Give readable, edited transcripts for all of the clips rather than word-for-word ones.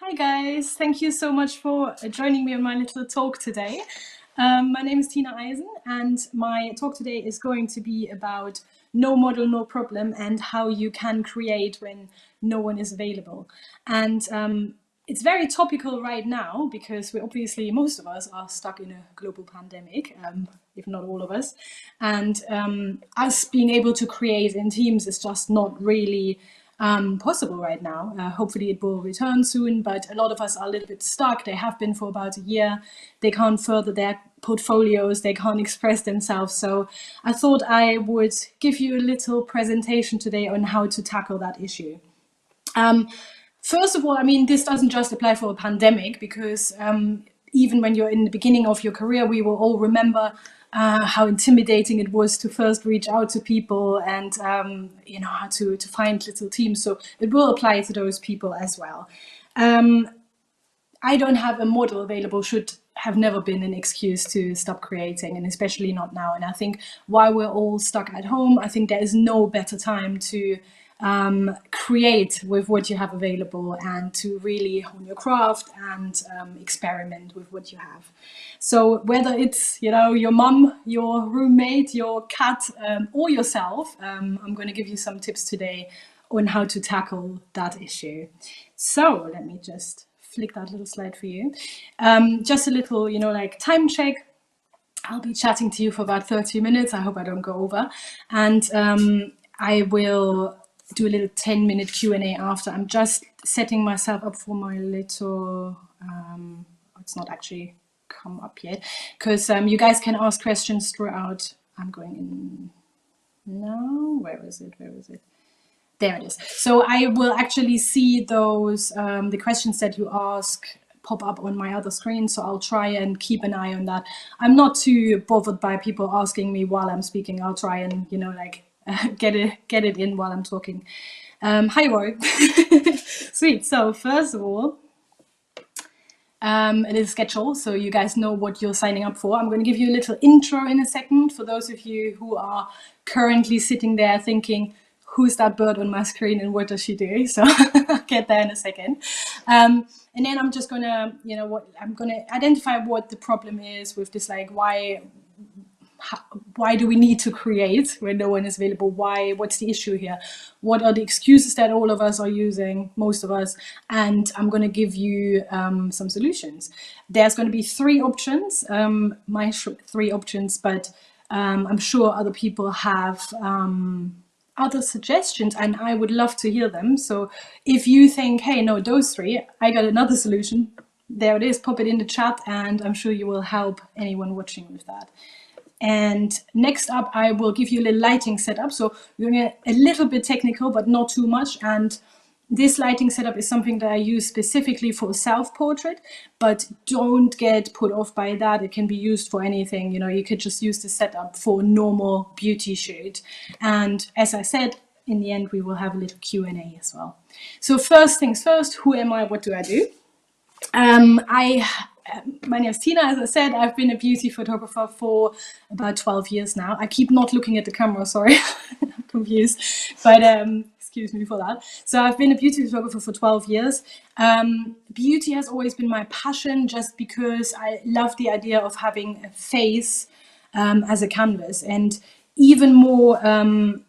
Hi guys, thank you so much for joining me on my little talk today. My name is Tina Eisen and my talk today is going to be about no model, no problem and how you can create when no one is available. And it's very topical right now because we obviously, most of us are stuck in a global pandemic, if not all of us. And us being able to create in teams is just not really possible right now. Hopefully it will return soon, but a lot of us are a little bit stuck. They have been for about a year. They can't further their portfolios. They can't express themselves. So I thought I would give you a little presentation today on how to tackle that issue. First of all, I mean, this doesn't just apply for a pandemic because even when you're in the beginning of your career, we will all remember how intimidating it was to first reach out to people and you know, how to find little teams. So it will apply to those people as well. I don't have a model available should have never been an excuse to stop creating, and especially not now. And I think while we're all stuck at home, I think there is no better time to create with what you have available and to really hone your craft and experiment with what you have. So whether it's, you know, your mum, your roommate, your cat, or yourself, I'm going to give you some tips today on how to tackle that issue. So let me just flick that little slide for you. Just a little, you know, like time check. I'll be chatting to you for about 30 minutes. I hope I don't go over. And I will do a little 10-minute Q&A after. I'm just setting myself up for my little, it's not actually come up yet, because you guys can ask questions throughout. I'm going in now, where is it? There it is. So I will actually see those, the questions that you ask pop up on my other screen. So I'll try and keep an eye on that. I'm not too bothered by people asking me while I'm speaking. I'll try and, you know, like get it in while I'm talking. Hi, Roy. Sweet. So first of all, it is schedule, so you guys know what you're signing up for. I'm going to give you a little intro in a second for those of you who are currently sitting there thinking, who's that bird on my screen and what does she do? So I'll get there in a second. And then I'm just going to, you know, I'm going to identify what the problem is with this, like why do we need to create when no one is available? What's the issue here? What are the excuses that all of us are using, most of us? And I'm going to give you some solutions. There's going to be three options, three options, but I'm sure other people have other suggestions and I would love to hear them. So if you think, hey, no, those three, I got another solution, there it is, pop it in the chat and I'm sure you will help anyone watching with that. And next up, I will give you a little lighting setup. So we're going to get a little bit technical, but not too much. And this lighting setup is something that I use specifically for self-portrait, but don't get put off by that. It can be used for anything. You know, you could just use the setup for normal beauty shoot. And as I said, in the end, we will have a little Q&A as well. So first things first, who am I? What do I do? My name is Tina, as I said. I've been a beauty photographer for about 12 years now. I keep not looking at the camera, sorry, I'm confused, but excuse me for that. So I've been a beauty photographer for 12 years. Beauty has always been my passion just because I love the idea of having a face as a canvas, and even more, I'm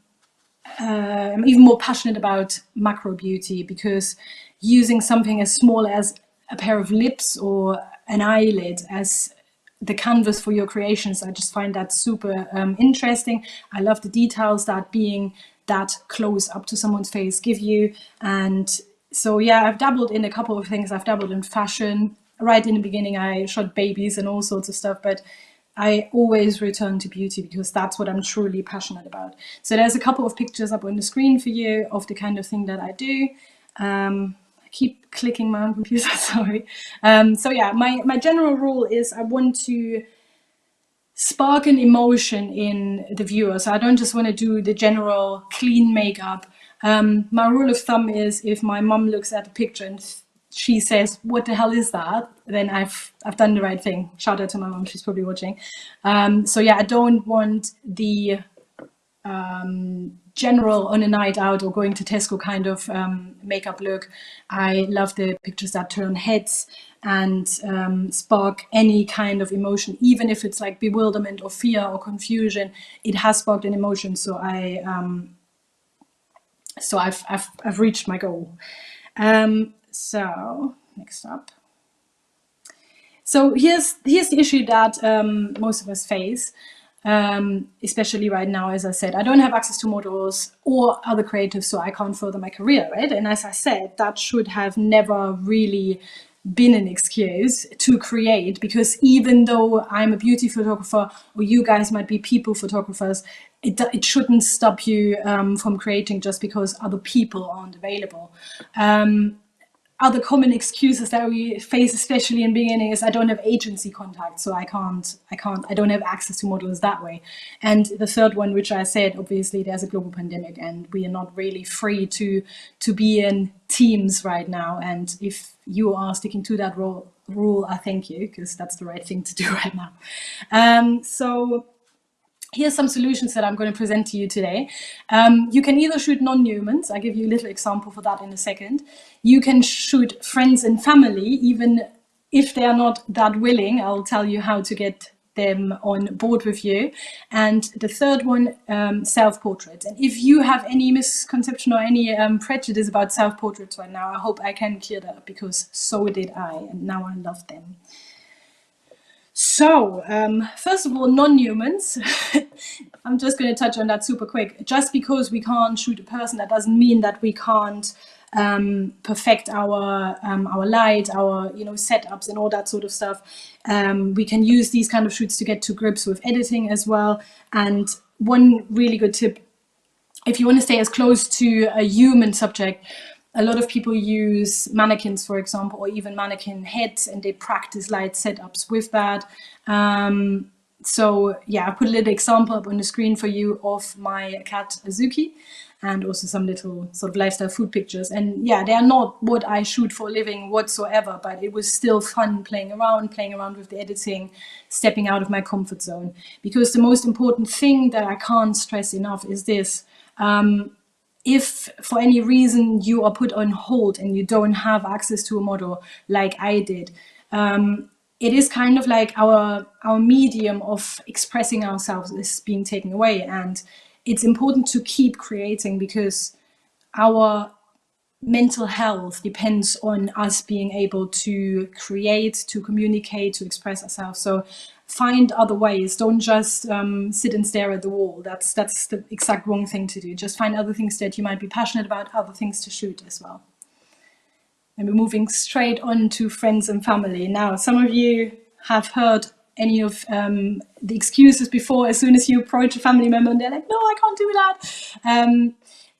even more passionate about macro beauty because using something as small as a pair of lips or an eyelid as the canvas for your creations, I just find that super interesting. I love the details that being that close up to someone's face give you. And so yeah, I've dabbled in a couple of things. I've dabbled in fashion. Right in the beginning I shot babies and all sorts of stuff, but I always return to beauty because that's what I'm truly passionate about. So there's a couple of pictures up on the screen for you of the kind of thing that I do. Keep clicking my own computer, sorry. So yeah, my general rule is I want to spark an emotion in the viewer. So I don't just want to do the general clean makeup. My rule of thumb is if my mum looks at a picture and she says, what the hell is that? Then I've done the right thing. Shout out to my mum, she's probably watching. So yeah, I don't want the general on a night out or going to Tesco kind of makeup look. I love the pictures that turn heads and spark any kind of emotion, even if it's like bewilderment or fear or confusion. It has sparked an emotion, so I've reached my goal. So next up. So here's the issue that most of us face, especially right now. As I said, I don't have access to models or other creatives, so I can't further my career, right? And as I said, that should have never really been an excuse to create, because even though I'm a beauty photographer, or you guys might be people photographers, it shouldn't stop you from creating just because other people aren't available. Other common excuses that we face, especially in beginning, is I don't have agency contact, so I don't have access to models that way. And the third one, which I said, obviously there's a global pandemic and we are not really free to be in teams right now. And if you are sticking to that rule, I thank you, because that's the right thing to do right now. So here's some solutions that I'm going to present to you today. You can either shoot non-humans. I'll give you a little example for that in a second. You can shoot friends and family, even if they are not that willing. I'll tell you how to get them on board with you. And the third one, self-portraits. And if you have any misconception or any prejudice about self-portraits right now, I hope I can clear that up, because so did I, and now I love them. So, first of all, non-humans. I'm just going to touch on that super quick. Just because we can't shoot a person, that doesn't mean that we can't perfect our light, our setups and all that sort of stuff. We can use these kind of shoots to get to grips with editing as well. And one really good tip, if you want to stay as close to a human subject, a lot of people use mannequins, for example, or even mannequin heads, and they practice light setups with that. So yeah, I put a little example up on the screen for you of my cat Azuki, and also some little sort of lifestyle food pictures. And yeah, they are not what I shoot for a living whatsoever, but it was still fun playing around with the editing, stepping out of my comfort zone. Because the most important thing that I can't stress enough is this. If for any reason you are put on hold and you don't have access to a model like I did, it is kind of like our medium of expressing ourselves is being taken away. And it's important to keep creating, because our mental health depends on us being able to create, to communicate, to express ourselves. So find other ways. Don't just sit and stare at the wall. That's the exact wrong thing to do. Just find other things that you might be passionate about, other things to shoot as well. And we're moving straight on to friends and family. Now, some of you have heard any of the excuses before. As soon as you approach a family member and they're like, no, I can't do that.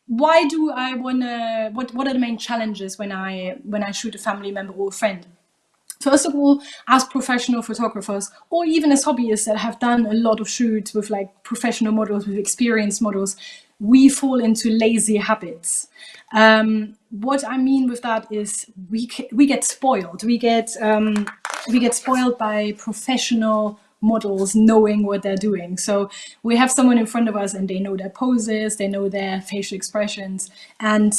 Why do I wanna, what are the main challenges when I shoot a family member or a friend? First of all, as professional photographers, or even as hobbyists that have done a lot of shoots with like professional models, with experienced models, we fall into lazy habits. What I mean with that is we get spoiled. We get spoiled by professional models knowing what they're doing. So we have someone in front of us and they know their poses, they know their facial expressions, and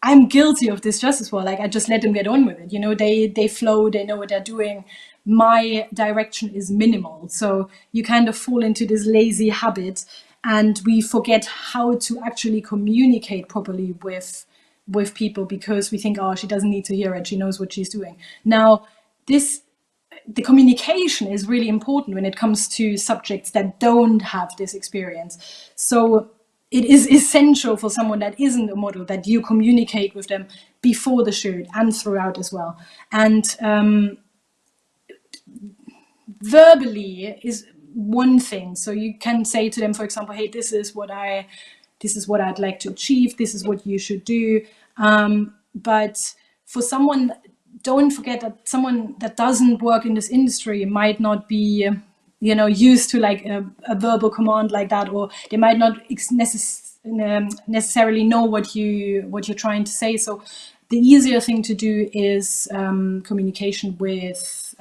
I'm guilty of this just as well. Like, I just let them get on with it. You know, they flow, they know what they're doing. My direction is minimal. So you kind of fall into this lazy habit, and we forget how to actually communicate properly with people, because we think, oh, she doesn't need to hear it. She knows what she's doing. Now, the communication is really important when it comes to subjects that don't have this experience. So it is essential for someone that isn't a model that you communicate with them before the shoot and throughout as well. And verbally is one thing. So you can say to them, for example, hey, this is what I'd like to achieve. This is what you should do. But for someone, don't forget that someone that doesn't work in this industry might not be used to like a verbal command like that, or they might not necessarily know what you're trying to say. So The easier thing to do is communication with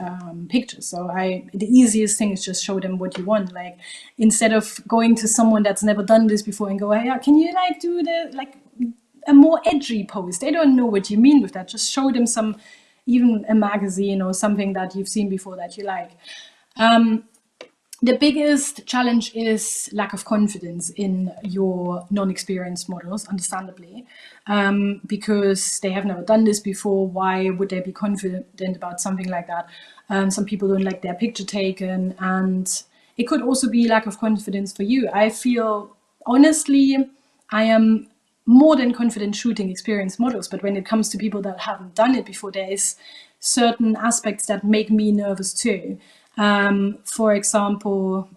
pictures. So the easiest thing is just show them what you want. Like, instead of going to someone that's never done this before and go, hey, can you like do a more edgy pose? They don't know what you mean with that. Just show them even a magazine or something that you've seen before that you like. The biggest challenge is lack of confidence in your non-experienced models, understandably, because they have never done this before. Why would they be confident about something like that? Some people don't like their picture taken, and it could also be lack of confidence for you. I feel, honestly, I am more than confident shooting experienced models, but when it comes to people that haven't done it before, there is certain aspects that make me nervous too. For example,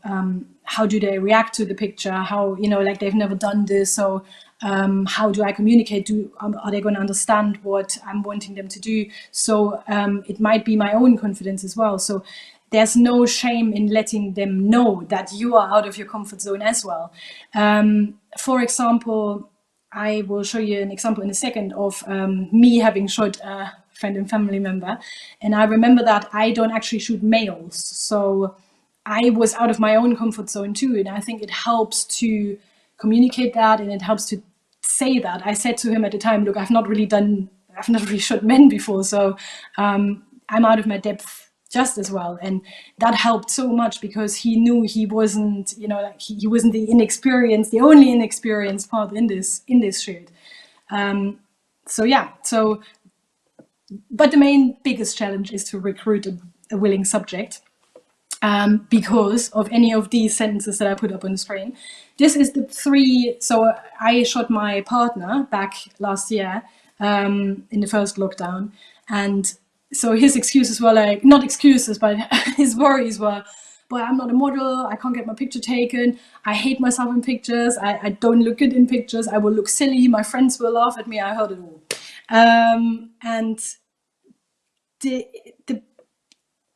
how do they react to the picture? How, like they've never done this, so how do I communicate? Are they going to understand what I'm wanting them to do? So it might be my own confidence as well. So there's no shame in letting them know that you are out of your comfort zone as well. For example, I will show you an example in a second of me having shot a friend and family member. And I remember that I don't actually shoot males. So I was out of my own comfort zone too. And I think it helps to communicate that, and it helps to say that. I said to him at the time, look, I've not really shot men before. So I'm out of my depth just as well. And that helped so much, because he knew he wasn't, he wasn't the only inexperienced part in this shoot. But the biggest challenge is to recruit a willing subject, because of any of these sentences that I put up on the screen. This is the 3. So I shot my partner back last year in the first lockdown, and so his excuses were like, not excuses, but his worries were, but I'm not a model, I can't get my picture taken, I hate myself in pictures, I don't look good in pictures, I will look silly, my friends will laugh at me. I heard it all. And the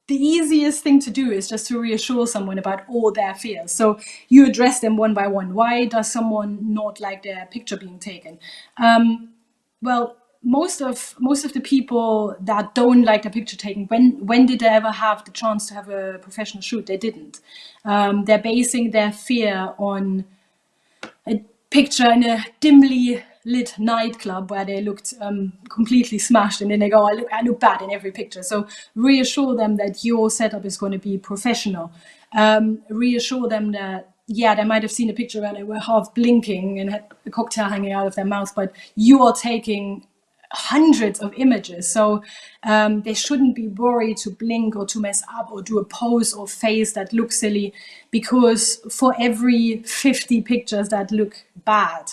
easiest thing to do is just to reassure someone about all their fears. So you address them one by one. Why does someone not like their picture being taken? Well, most of the people that don't like their picture taken, when did they ever have the chance to have a professional shoot? They didn't. They're basing their fear on a picture in a dimly lit nightclub where they looked completely smashed, and then they go, I look bad in every picture. So reassure them that your setup is going to be professional. Reassure them that, yeah, they might have seen a picture where they were half blinking and had a cocktail hanging out of their mouth, but you are taking hundreds of images. So they shouldn't be worried to blink or to mess up or do a pose or face that looks silly, because for every 50 pictures that look bad,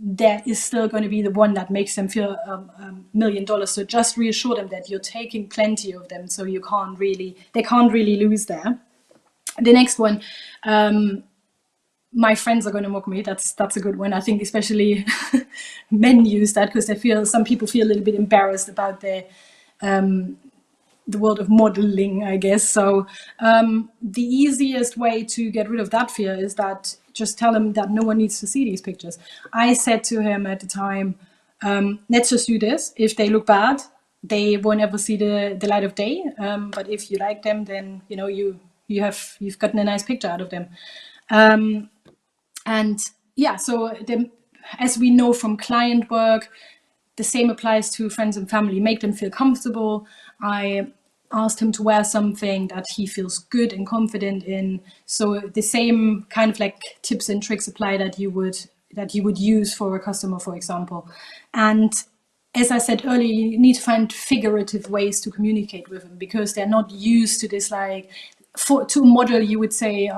there is still going to be the one that makes them feel $1 million. So just reassure them that you're taking plenty of them, so they can't really lose there. The next one, my friends are going to mock me. That's a good one. I think especially men use that because some people feel a little bit embarrassed about the world of modeling, I guess. So the easiest way to get rid of that fear is that just tell them that no one needs to see these pictures. I said to him at the time, let's just do this. If they look bad, they won't ever see the light of day. But if you like them, then you've gotten a nice picture out of them. And yeah, so as we know from client work, the same applies to friends and family. Make them feel comfortable. I asked him to wear something that he feels good and confident in. So the same kind of like tips and tricks apply that you would use for a customer, for example. And as I said earlier, you need to find figurative ways to communicate with them, because they're not used to this. Like to a model, you would say,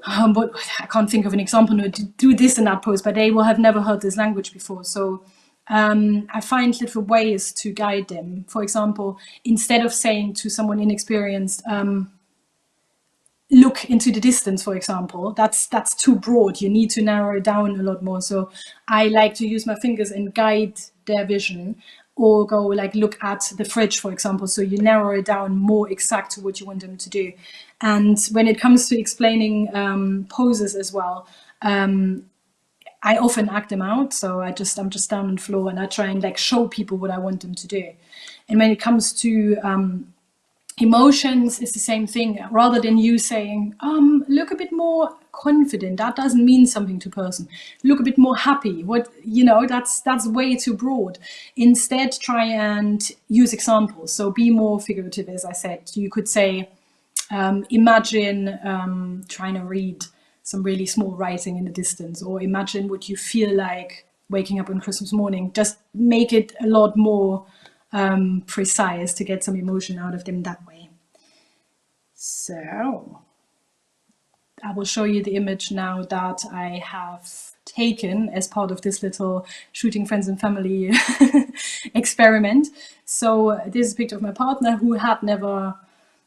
but I can't think of an example, no, to do this and that pose, but they will have never heard this language before. So I find little ways to guide them. For example, instead of saying to someone inexperienced, look into the distance, for example, that's too broad. You need to narrow it down a lot more. So I like to use my fingers and guide their vision, or go like look at the fridge, for example. So you narrow it down more exact to what you want them to do. And when it comes to explaining poses as well, I often act them out. So I'm just down on the floor and I try and like show people what I want them to do. And when it comes to emotions, it's the same thing. Rather than you saying, look a bit more confident, that doesn't mean something to a person. Look a bit more happy. What, you know, that's way too broad. Instead, try and use examples. So be more figurative, as I said. You could say, imagine trying to read some really small writing in the distance, or imagine what you feel like waking up on Christmas morning. Just make it a lot more precise to get some emotion out of them that way. So I will show you the image now that I have taken as part of this little shooting friends and family experiment. So this is a picture of my partner who had never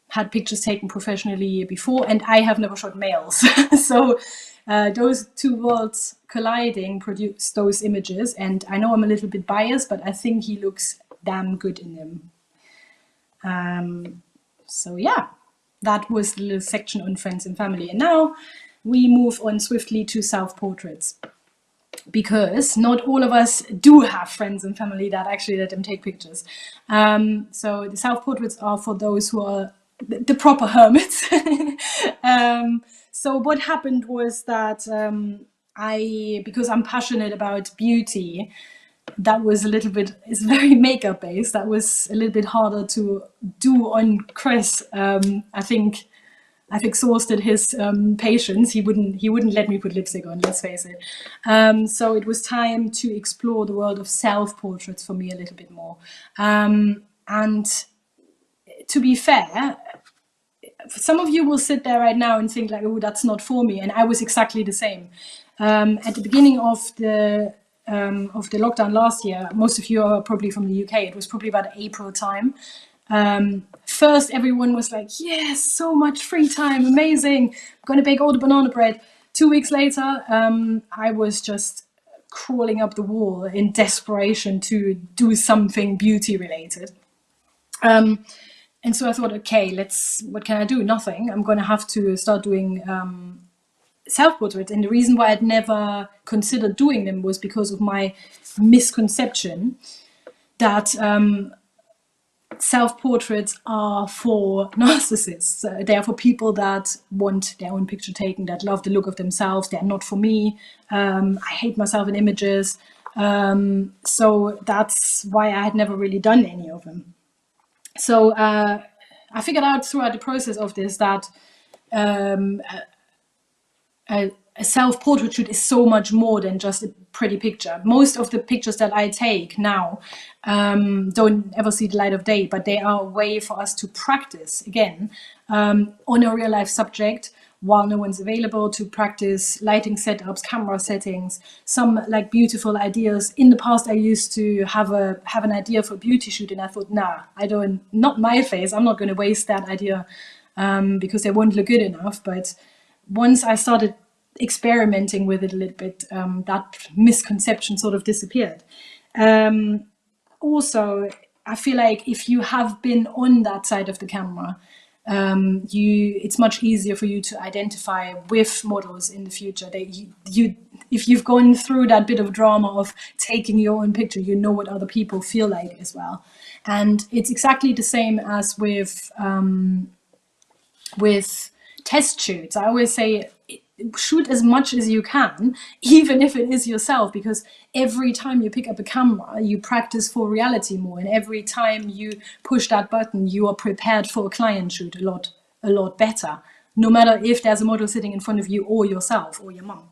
had pictures taken professionally before, and I have never shot males. So those two worlds colliding produced those images, and I know I'm a little bit biased, but I think he looks damn good in them. So yeah, that was the little section on friends and family. And now we move on swiftly to self-portraits, because not all of us do have friends and family that actually let them take pictures. So the self-portraits are for those who are the proper hermits. So what happened was that because I'm passionate about beauty, that was a little bit, it's very makeup based. That was a little bit harder to do on Chris. I think I've exhausted his patience. He wouldn't let me put lipstick on, let's face it. So it was time to explore the world of self-portraits for me a little bit more. And to be fair, some of you will sit there right now and think like, oh, that's not for me. And I was exactly the same. At the beginning of the lockdown last year, most of you are probably from the UK. It was probably about April time. First, everyone was like, yes, so much free time, amazing. I'm going to bake all the banana bread. 2 weeks later, I was just crawling up the wall in desperation to do something beauty related. And so I thought, okay, what can I do? Nothing. I'm going to have to start doing self-portraits. And the reason why I'd never considered doing them was because of my misconception that self-portraits are for narcissists. They are for people that want their own picture taken, that love the look of themselves. They're not for me. I hate myself in images. So that's why I had never really done any of them. So I figured out throughout the process of this that a self-portrait shoot is so much more than just a pretty picture. Most of the pictures that I take now don't ever see the light of day, but they are a way for us to practice, again, on a real-life subject while no one's available, to practice lighting setups, camera settings, some like beautiful ideas. In the past, I used to have an idea for a beauty shoot, and I thought, nah, not my face. I'm not going to waste that idea because it won't look good enough. But once I started experimenting with it a little bit, that misconception sort of disappeared. Also, I feel like if you have been on that side of the camera, it's much easier for you to identify with models in the future. If you've gone through that bit of drama of taking your own picture, you know what other people feel like as well. And it's exactly the same as with test shoots. I always say, shoot as much as you can, even if it is yourself, because every time you pick up a camera, you practice for reality more, and every time you push that button, you are prepared for a client shoot a lot better, no matter if there's a model sitting in front of you or yourself or your mom.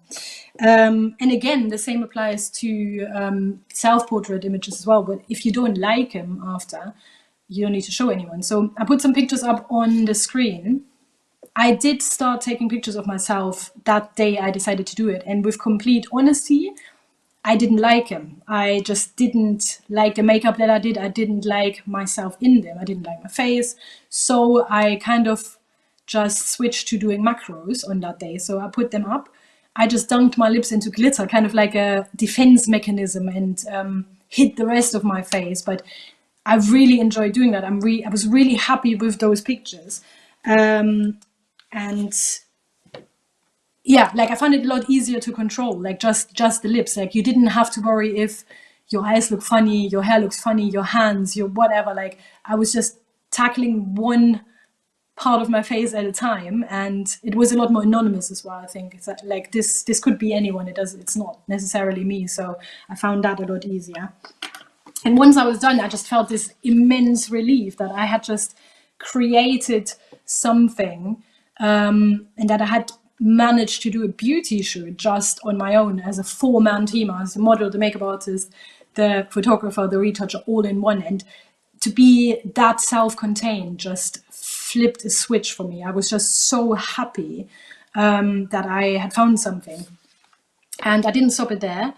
And again, the same applies to self-portrait images as well, but if you don't like them after, you don't need to show anyone. So I put some pictures up on the screen. I did start taking pictures of myself that day I decided to do it. And with complete honesty, I didn't like them. I just didn't like the makeup that I did. I didn't like myself in them. I didn't like my face. So I kind of just switched to doing macros on that day. So I put them up. I just dunked my lips into glitter, kind of like a defense mechanism, and hid the rest of my face. But I really enjoyed doing that. I was really happy with those pictures. And yeah, like I found it a lot easier to control, like just the lips. Like you didn't have to worry if your eyes look funny, your hair looks funny, your hands, your whatever. Like I was just tackling one part of my face at a time, and it was a lot more anonymous as well. I think it's like this could be anyone. It's not necessarily me. So I found that a lot easier. And once I was done, I just felt this immense relief that I had just created something, and that I had managed to do a beauty shoot just on my own as a 4-man team. I was the model, the makeup artist, the photographer, the retoucher, all in one. And to be that self-contained just flipped a switch for me. I was just so happy that I had found something. And I didn't stop it there.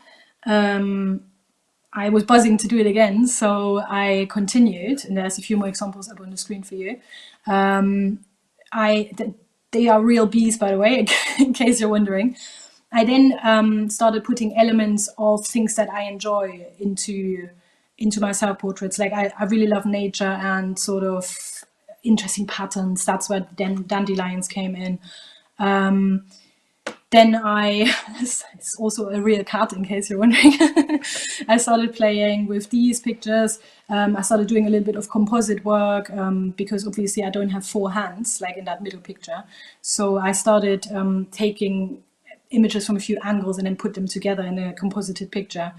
I was buzzing to do it again, so I continued, and there's a few more examples up on the screen for you. They are real bees, by the way, in case you're wondering. I then started putting elements of things that I enjoy into my self-portraits. Like I really love nature and sort of interesting patterns. That's where dandelions came in. Then it's also a real cat, in case you're wondering. I started playing with these pictures. I started doing a little bit of composite work because obviously I don't have 4 hands, like in that middle picture. So I started taking images from a few angles and then put them together in a composited picture.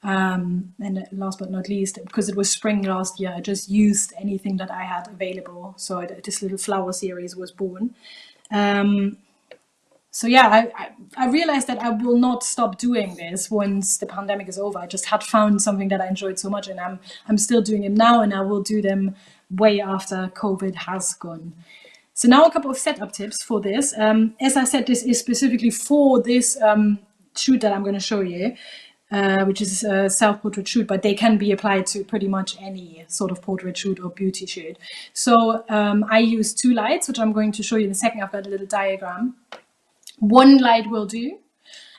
And last but not least, because it was spring last year, I just used anything that I had available. So this little flower series was born. So yeah, I realized that I will not stop doing this once the pandemic is over. I just had found something that I enjoyed so much, and I'm still doing them now, and I will do them way after COVID has gone. So now a couple of setup tips for this. As I said, this is specifically for this shoot that I'm going to show you, which is a self-portrait shoot, but they can be applied to pretty much any sort of portrait shoot or beauty shoot. So I use 2 lights, which I'm going to show you in a second. I've got a little diagram. 1 light will do,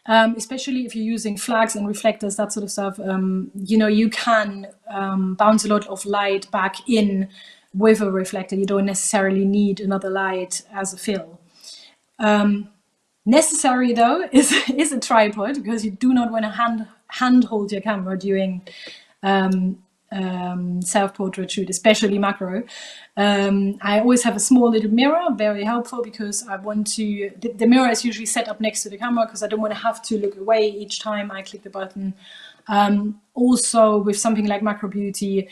especially if you're using flags and reflectors, that sort of stuff. You know, you can bounce a lot of light back in with a reflector. You don't necessarily need another light as a fill. Necessary though is a tripod, because you do not want to hand hold your camera during self-portrait shoot, especially macro. I always have a small little mirror, very helpful, because I want to, the mirror is usually set up next to the camera because I don't want to have to look away each time I click the button. Also with something like macro beauty,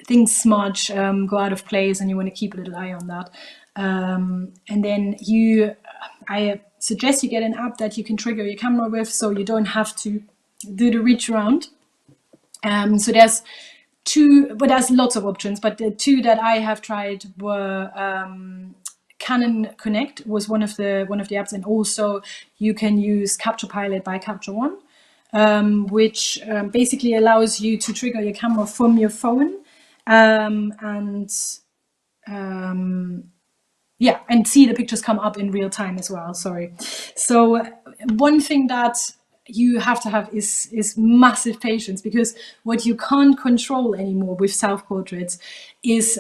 things smudge, go out of place, and you want to keep a little eye on that. And then I suggest you get an app that you can trigger your camera with, so you don't have to do the reach around. So there's 2, but there's lots of options, but the 2 that I have tried were Canon Connect was one of the apps, and also you can use Capture Pilot by Capture One, which basically allows you to trigger your camera from your phone, and see the pictures come up in real time as well. Sorry. So one thing that you have to have is massive patience, because what you can't control anymore with self-portraits is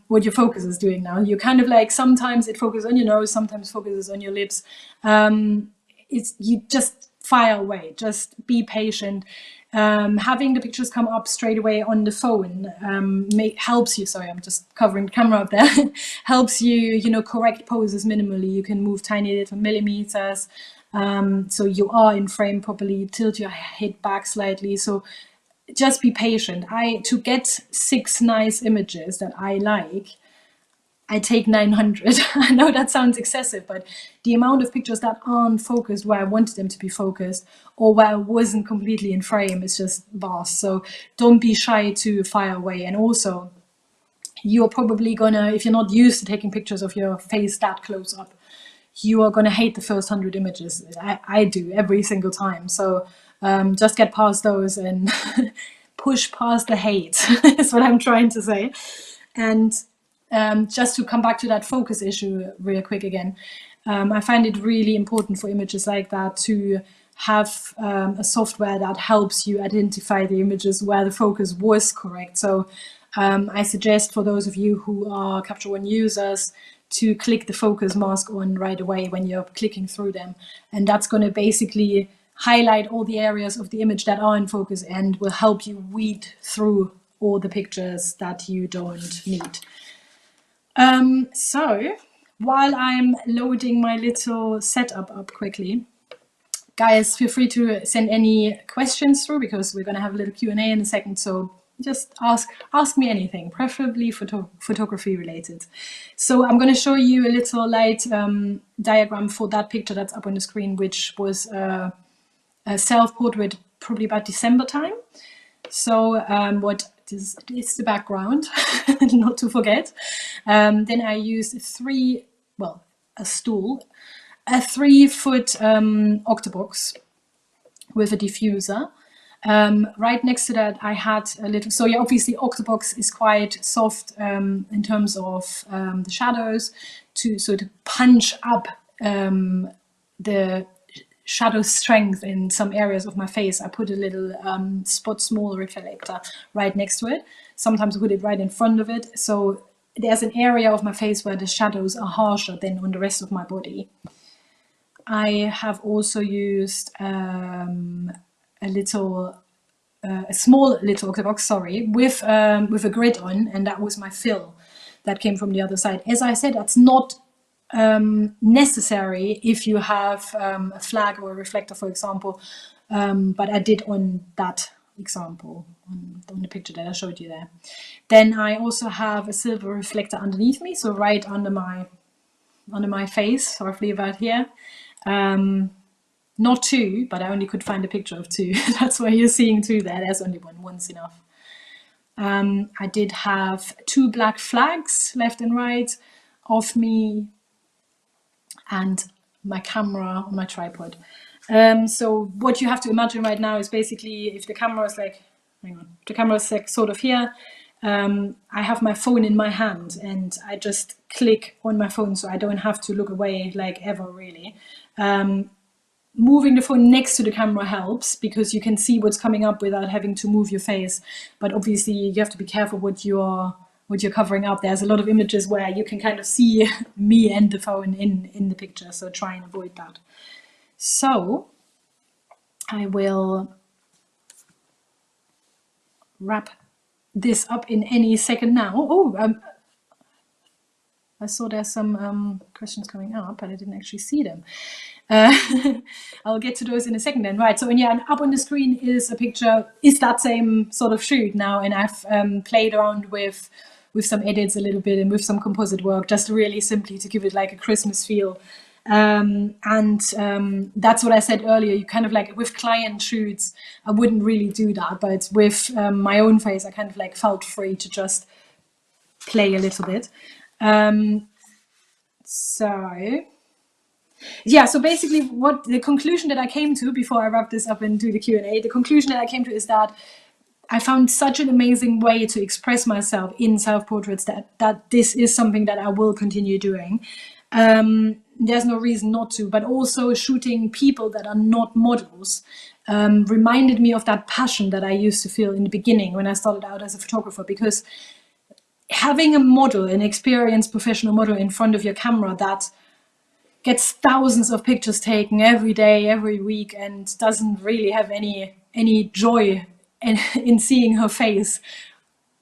what your focus is doing now. You kind of like, sometimes it focuses on your nose, sometimes focuses on your lips. You just fire away, just be patient. Having the pictures come up straight away on the phone helps you. Sorry, I'm just covering the camera up there. Helps you, correct poses minimally. You can move tiny little millimeters. So you are in frame properly, tilt your head back slightly. So just be patient. To get 6 nice images that I like, I take 900. I know that sounds excessive, but the amount of pictures that aren't focused where I wanted them to be focused, or where I wasn't completely in frame, is just vast. So don't be shy to fire away. And also, you're probably gonna, if you're not used to taking pictures of your face that close up, you are going to hate the first 100 images. I do every single time. So just get past those and push past the hate is what I'm trying to say. And just to come back to that focus issue real quick again, I find it really important for images like that to have a software that helps you identify the images where the focus was correct. So I suggest for those of you who are Capture One users to click the focus mask on right away when you're clicking through them. And that's going to basically highlight all the areas of the image that are in focus and will help you weed through all the pictures that you don't need. So while I'm loading my little setup up quickly, guys, feel free to send any questions through, because we're going to have a little Q&A in a second. So just ask me anything, preferably photography related. So I'm going to show you a little light diagram for that picture that's up on the screen, which was a self-portrait probably about December time. So what is the background, not to forget. Then I used a stool, a 3-foot octobox with a diffuser. Right next to that I had a little, so yeah, obviously octobox is quite soft in terms of the shadows, to punch up the shadow strength in some areas of my face. I put a little spot small reflector right next to it. Sometimes I put it right in front of it, so there's an area of my face where the shadows are harsher than on the rest of my body. I have also used a small little octobox, sorry, with a grid on, and that was my fill that came from the other side. As I said, that's not necessary if you have a flag or a reflector, for example, but I did on that example, on the picture that I showed you there. Then I also have a silver reflector underneath me, so right under my face, roughly about here. Not two, but I only could find a picture of two. That's why you're seeing two there. There's only one's enough. I did have 2 black flags left and right of me, and my camera on my tripod. So what you have to imagine right now is basically, if the camera is like, the camera is like sort of here, I have my phone in my hand and I just click on my phone, so I don't have to look away like ever, really. Moving the phone next to the camera helps, because you can see what's coming up without having to move your face. But obviously you have to be careful what you're covering up. There's a lot of images where you can kind of see me and the phone in the picture, so try and avoid that. So I will wrap this up in any second now. Oh, I saw there's some questions coming up, but I didn't actually see them. I'll get to those in a second then. Right, so yeah, and up on the screen is a picture, is that same sort of shoot now, and I've played around with some edits a little bit and with some composite work, just really simply to give it like a Christmas feel. That's what I said earlier, you kind of like, with client shoots, I wouldn't really do that, but with my own face, I kind of like felt free to just play a little bit. So yeah, so basically what the conclusion that I came to before I wrap this up and do the Q&A, the conclusion that I came to is that I found such an amazing way to express myself in self-portraits that this is something that I will continue doing. There's no reason not to, but also shooting people that are not models reminded me of that passion that I used to feel in the beginning when I started out as a photographer, because having a model, an experienced professional model in front of your camera that gets thousands of pictures taken every day, every week, and doesn't really have any joy in seeing her face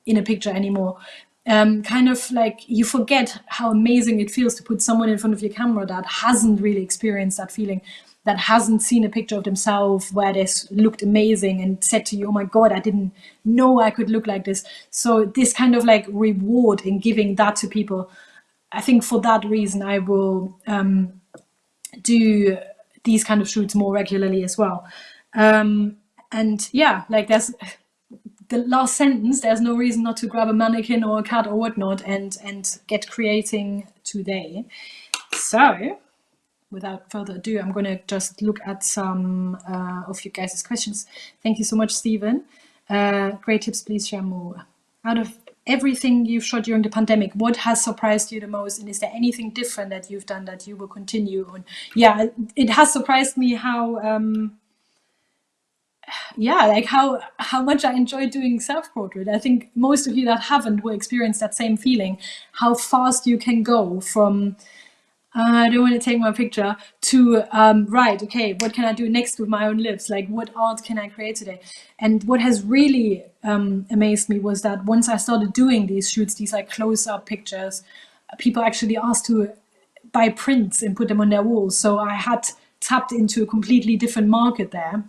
in a picture anymore. Kind of like, you forget how amazing it feels to put someone in front of your camera that hasn't really experienced that feeling, that hasn't seen a picture of themselves where they looked amazing and said to you, oh my God, I didn't know I could look like this. So this kind of like reward in giving that to people, I think for that reason I will do these kind of shoots more regularly as well. And yeah, like there's the last sentence, there's no reason not to grab a mannequin or a cat or whatnot and get creating today. So without further ado, I'm going to just look at some of you guys' questions. Thank you so much, Stephen. Great tips, please share more. Out of everything you've shot during the pandemic, what has surprised you the most? And is there anything different that you've done that you will continue on? Yeah, it has surprised me how yeah, like how much I enjoy doing self-portrait. I think most of you that haven't will experience that same feeling, how fast you can go from I don't want to take my picture to right, okay, what can I do next with my own lips? Like, what art can I create today? And what has really amazed me was that once I started doing these shoots, these like close-up pictures, people actually asked to buy prints and put them on their walls. So I had tapped into a completely different market there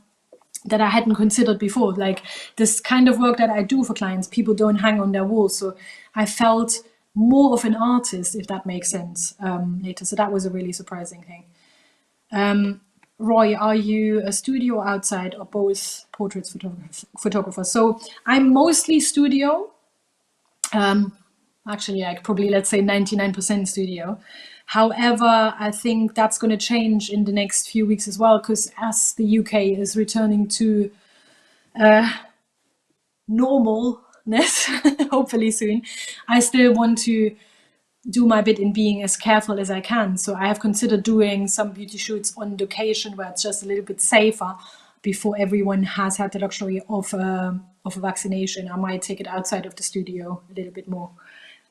that I hadn't considered before. Like this kind of work that I do for clients, people don't hang on their walls. So I felt more of an artist, if that makes sense, later. So that was a really surprising thing. Roy, are you a studio or outside or both portraits photographer? So I'm mostly studio. Actually, like probably let's say 99% studio. However, I think that's going to change in the next few weeks as well, because as the UK is returning to normalness, hopefully soon, I still want to do my bit in being as careful as I can. So I have considered doing some beauty shoots on location where it's just a little bit safer before everyone has had the luxury of a vaccination. I might take it outside of the studio a little bit more.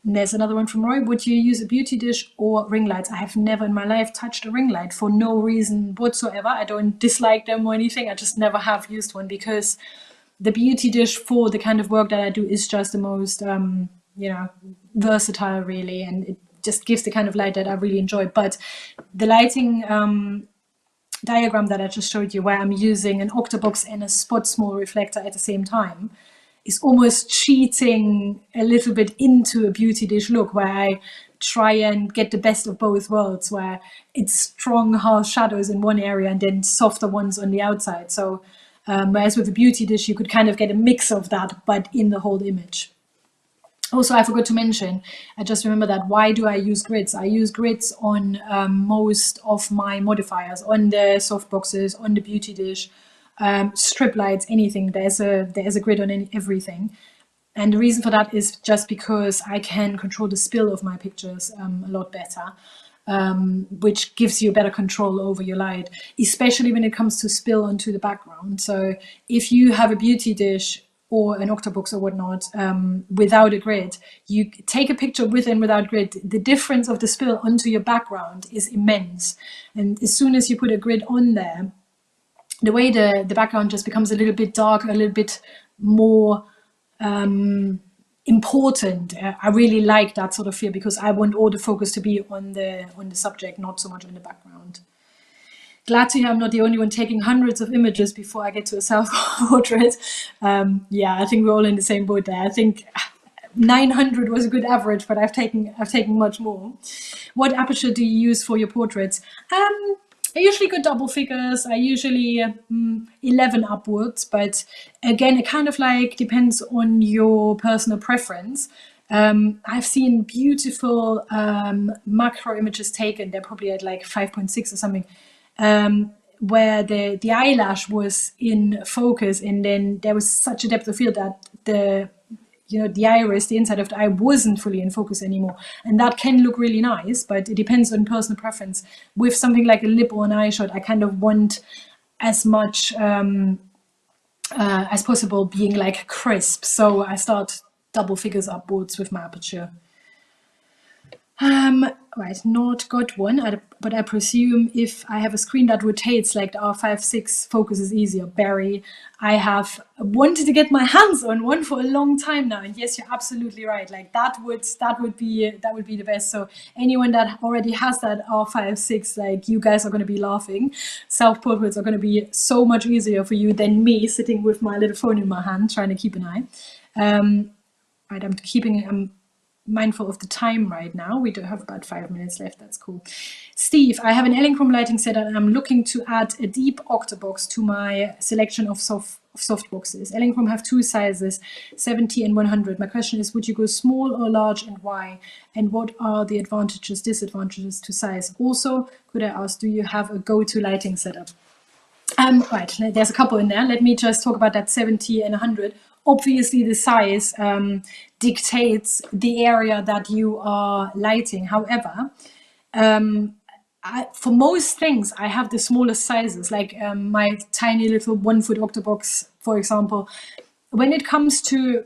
And there's another one from Roy. Would you use a beauty dish or ring lights? I have never in my life touched a ring light for no reason whatsoever. I don't dislike them or anything. I just never have used one because the beauty dish for the kind of work that I do is just the most, versatile really. And it just gives the kind of light that I really enjoy. But the lighting diagram that I just showed you, where I'm using an octabox and a spot small reflector at the same time, is almost cheating a little bit into a beauty dish look, where I try and get the best of both worlds, where it's strong harsh shadows in one area and then softer ones on the outside. So whereas with a beauty dish you could kind of get a mix of that, but in the whole image. Also, I forgot to mention, I just remember that, why do I use grids? I use grids on most of my modifiers, on the softboxes, on the beauty dish, strip lights, anything. There's a grid on everything. And the reason for that is just because I can control the spill of my pictures a lot better, which gives you better control over your light, especially when it comes to spill onto the background. So if you have a beauty dish or an octabox or whatnot, without a grid, you take a picture with and without grid, the difference of the spill onto your background is immense. And as soon as you put a grid on there, the way the background just becomes a little bit darker, a little bit more important. I really like that sort of feel, because I want all the focus to be on the subject, not so much on the background. Glad to hear I'm not the only one taking hundreds of images before I get to a self-portrait. Yeah, I think we're all in the same boat there. I think 900 was a good average, but I've taken much more. What aperture do you use for your portraits? I usually go double figures. I usually 11 upwards, but again, it kind of like depends on your personal preference. I've seen beautiful macro images taken. They're probably at like 5.6 or something, where the eyelash was in focus, and then there was such a depth of field that the iris, the inside of the eye, wasn't fully in focus anymore. And that can look really nice, but it depends on personal preference. With something like a lip or an eye shot, I kind of want as much as possible being like crisp. So I start double figures upwards with my aperture. Right, not got one, but I presume if I have a screen that rotates like the R5/6, focus is easier. Barry, I have wanted to get my hands on one for a long time now, and yes, you're absolutely right. Like that would be the best. So anyone that already has that R5/6, like, you guys are going to be laughing. Self-portraits are going to be so much easier for you than me sitting with my little phone in my hand trying to keep an eye. Right, I'm mindful of the time right now. We do have about 5 minutes left. That's cool. Steve, I have an Elinchrom lighting set and I'm looking to add a deep octabox to my selection of soft boxes. Elinchrom have two sizes, 70 and 100. My question is, would you go small or large, and why? And what are the advantages, disadvantages to size? Also, could I ask, do you have a go-to lighting setup? Right, there's a couple in there. Let me just talk about that 70 and 100. Obviously, the size dictates the area that you are lighting. However, for most things, I have the smallest sizes, like my tiny little 1 foot octabox for example, when it comes to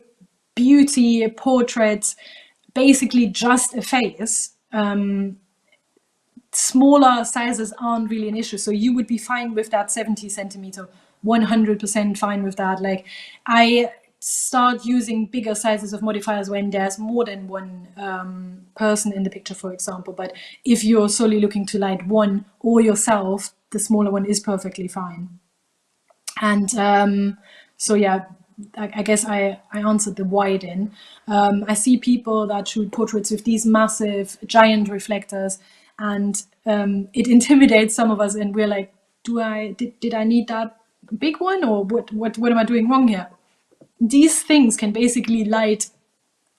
beauty portraits, basically just a face, smaller sizes aren't really an issue. So you would be fine with that 70 centimeter, 100% fine with that. Like, I start using bigger sizes of modifiers when there's more than one person in the picture, for example. But if you're solely looking to light one or yourself, the smaller one is perfectly fine. And so yeah, I guess I answered the wide in. I see people that shoot portraits with these massive giant reflectors, and it intimidates some of us, and we're like, did I need that big one, or what am I doing wrong here? These things can basically light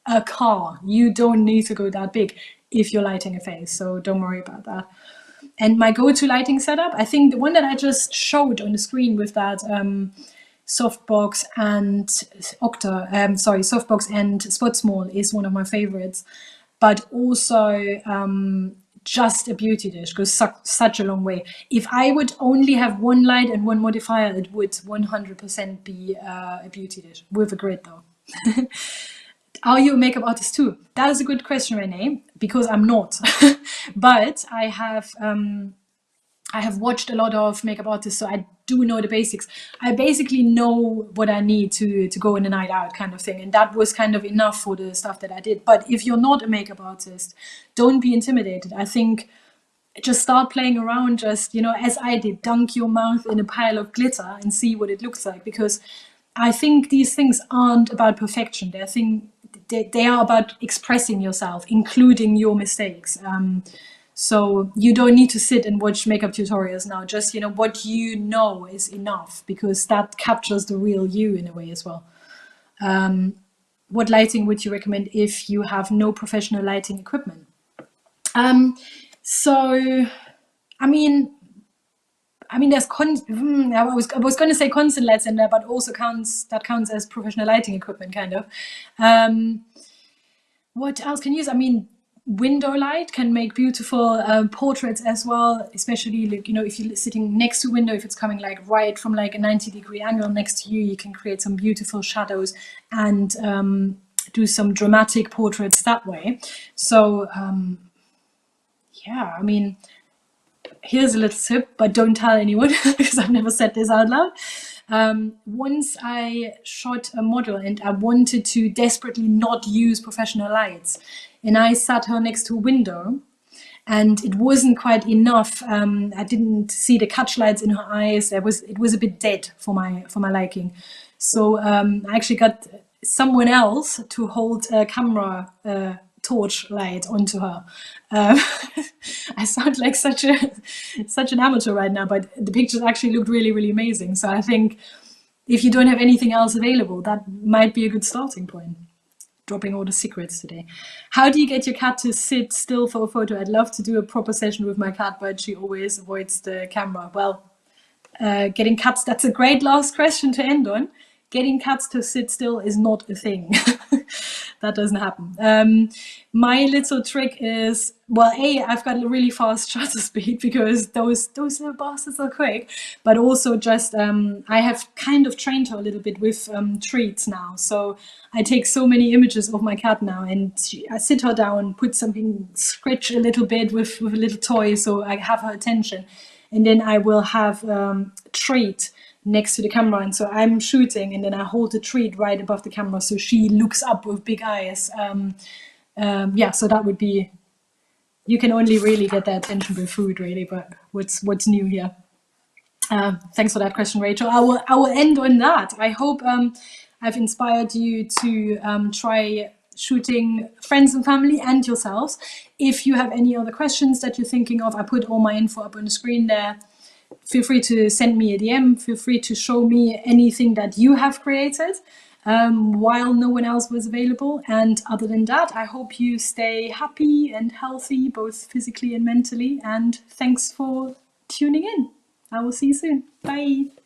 a car. You don't need to go that big if you're lighting a face, so don't worry about that. And my go-to lighting setup, I think the one that I just showed on the screen with that softbox and softbox and spot small is one of my favorites. But also just a beauty dish goes such a long way. If I would only have one light and one modifier, it would 100% be a beauty dish with a grid though. Are you a makeup artist too? That is a good question, Renee, because I'm not. But I have watched a lot of makeup artists, so I do know the basics. I basically know what I need to go in a night out kind of thing. And that was kind of enough for the stuff that I did. But if you're not a makeup artist, don't be intimidated. I think just start playing around, just, as I did, dunk your mouth in a pile of glitter and see what it looks like. Because I think these things aren't about perfection. They are about expressing yourself, including your mistakes. So you don't need to sit and watch makeup tutorials now. Just, what you know is enough, because that captures the real you in a way as well. What lighting would you recommend if you have no professional lighting equipment? So, I mean, there's I was going to say constant lights in there, but also counts as professional lighting equipment, kind of. What else can you use? I mean, window light can make beautiful portraits as well, especially like, if you're sitting next to a window, if it's coming like right from like a 90-degree angle next to you, you can create some beautiful shadows and do some dramatic portraits that way. So yeah, I mean, here's a little tip, but don't tell anyone because I've never said this out loud. Once I shot a model and I wanted to desperately not use professional lights, and I sat her next to a window, and it wasn't quite enough. I didn't see the catch lights in her eyes. It was a bit dead for my liking. So I actually got someone else to hold a camera torch light onto her. I sound like such an amateur right now, but the pictures actually looked really, really amazing. So I think if you don't have anything else available, that might be a good starting point. Dropping all the secrets today. How do you get your cat to sit still for a photo? I'd love to do a proper session with my cat, but she always avoids the camera. Well, getting cats, that's a great last question to end on. Getting cats to sit still is not a thing. That doesn't happen. My little trick is, well, I've got a really fast shutter speed because those little bastards are quick, but also just I have kind of trained her a little bit with treats now. So I take so many images of my cat now, and I sit her down, put something, scratch a little bit with a little toy, so I have her attention, and then I will have a treat next to the camera, and so I'm shooting and then I hold the treat right above the camera so she looks up with big eyes. Yeah, so that would be, you can only really get their attention with food really, but what's new here? Thanks for that question, Rachel. I will end on that. I hope I've inspired you to try shooting friends and family and yourselves. If you have any other questions that you're thinking of, I put all my info up on the screen there. Feel free to send me a DM. Feel free to show me anything that you have created while no one else was available. And other than that, I hope you stay happy and healthy, both physically and mentally. And thanks for tuning in. I will see you soon. Bye.